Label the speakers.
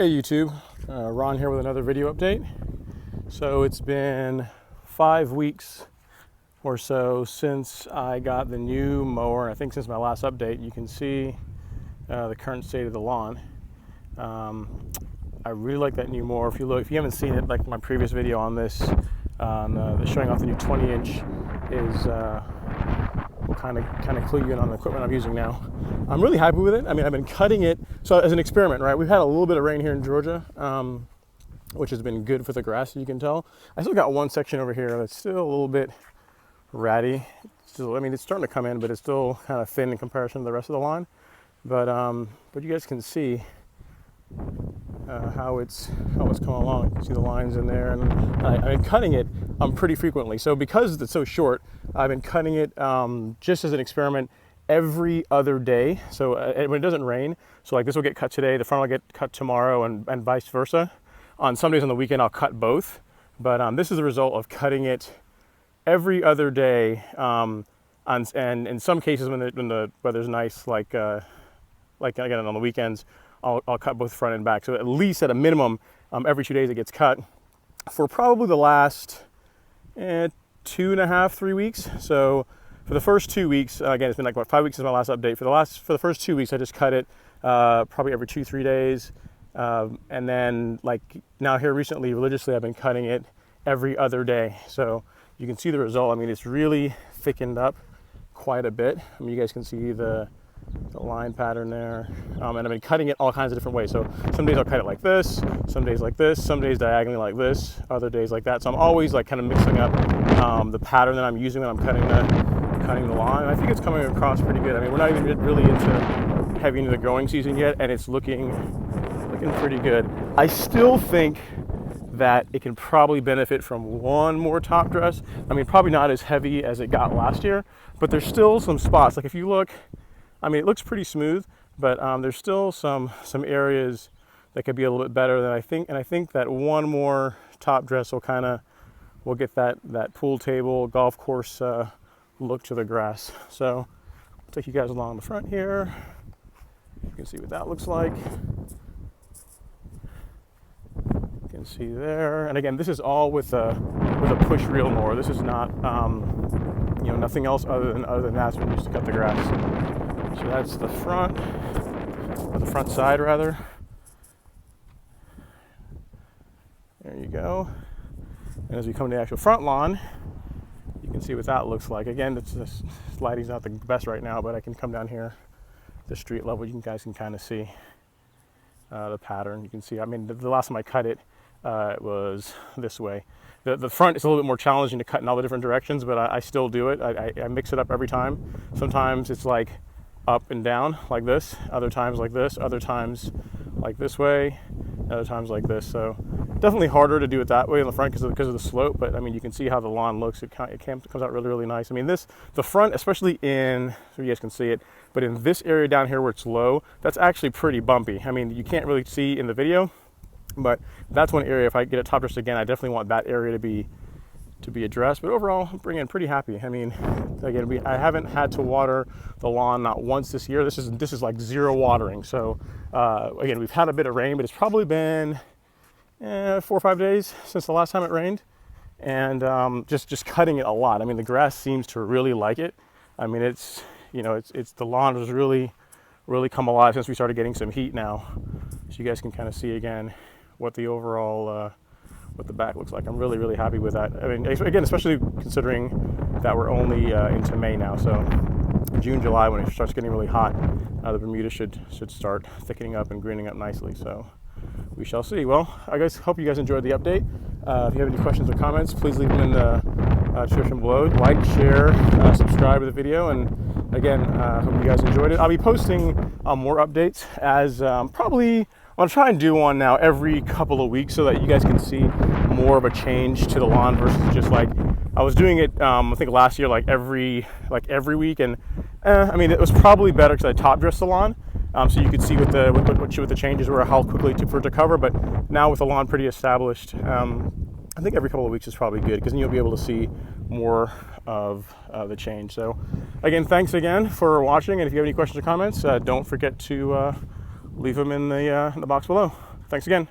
Speaker 1: Hey YouTube, Ron here with another video update. So it's been 5 weeks or so since I got the new mower. I think since my last update, you can see the current state of the lawn. I really like that new mower. If you haven't seen it, like my previous video on this, showing off the new 20-inch is will kind of clue you in on the equipment I'm using now. I'm really happy with it. I mean, I've been cutting it so as an experiment, right? We've had a little bit of rain here in Georgia, which has been good for the grass, as you can tell. I still got one section over here that's still a little bit ratty. Still, I mean, it's starting to come in, but it's still kind of thin in comparison to the rest of the lawn. But you guys can see how it's coming along. You can see the lines in there, and I've been cutting it pretty frequently. So because it's so short, I've been cutting it just as an experiment every other day. So when it doesn't rain, so like this will get cut today, the front will get cut tomorrow, and vice versa. On some days on the weekend, I'll cut both. But this is the result of cutting it every other day. And in some cases, when the weather's nice, like again on the weekends, I'll cut both front and back. So at least at a minimum, every 2 days it gets cut for probably the last 2.5, 3 weeks. So for the first 2 weeks, again, it's been like, what, 5 weeks since my last update. For the first 2 weeks, I just cut it probably every 2-3 days. And then like now here recently, religiously, I've been cutting it every other day. So you can see the result. I mean, it's really thickened up quite a bit. I mean, you guys can see the line pattern there. And I've been cutting it all kinds of different ways. So some days I'll cut it like this, some days like this, some days diagonally like this, other days like that. So I'm always like kind of mixing up the pattern that I'm using when I'm cutting the lawn. And I think it's coming across pretty good. I mean, we're not even really heavy into the growing season yet, and it's looking pretty good. I still think that it can probably benefit from one more top dress. I mean, probably not as heavy as it got last year, but there's still some spots. Like if you look, I mean, it looks pretty smooth, but there's still some areas that could be a little bit better than I think. And I think that one more top dress will get that pool table, golf course look to the grass. So I'll take you guys along the front here. You can see what that looks like. You can see there. And again, this is all with a push reel mower. This is not, nothing else other than that's been used to cut the grass. So that's the front, or the front side rather. There you go. And as we come to the actual front lawn, you can see what that looks like. Again, this lighting's not the best right now, but I can come down here, the street level. You guys can kind of see the pattern. You can see, I mean, the last time I cut it, it was this way. The front is a little bit more challenging to cut in all the different directions, but I still do it. I mix it up every time. Sometimes it's like up and down like this, other times like this, other times like this way, other times like this. So definitely harder to do it that way in the front because of the slope, but I mean, you can see how the lawn looks. It comes out really, really nice. I mean, the front, especially so you guys can see it, but in this area down here where it's low, that's actually pretty bumpy. I mean, you can't really see in the video, but that's one area, if I get it top dressed again, I definitely want that area to be addressed. But overall, I'm pretty happy. I mean, again, I haven't had to water the lawn not once this year. This is like zero watering. So again, we've had a bit of rain, but it's probably been 4 or 5 days since the last time it rained, and just cutting it a lot. I mean, the grass seems to really like it. I mean, it's the lawn has really come alive since we started getting some heat now. So you guys can kind of see again what the overall what the back looks like. I'm really happy with that. I mean, again, especially considering that we're only into May now. So June, July, when it starts getting really hot, the Bermuda should start thickening up and greening up nicely. So we shall see. Well, I guess hope you guys enjoyed the update. If you have any questions or comments, please leave them in the description below. Like, share, subscribe to the video, and again, hope you guys enjoyed it. I'll be posting more updates as probably I'll try and do one now every couple of weeks so that you guys can see more of a change to the lawn versus just like I was doing it. I think last year like every week, and I mean, it was probably better because I top dressed the lawn. So you could see what the changes were, how quickly it took for it to cover. But now with the lawn pretty established, I think every couple of weeks is probably good because then you'll be able to see more of the change. So again, thanks again for watching. And if you have any questions or comments, don't forget to leave them in the box below. Thanks again.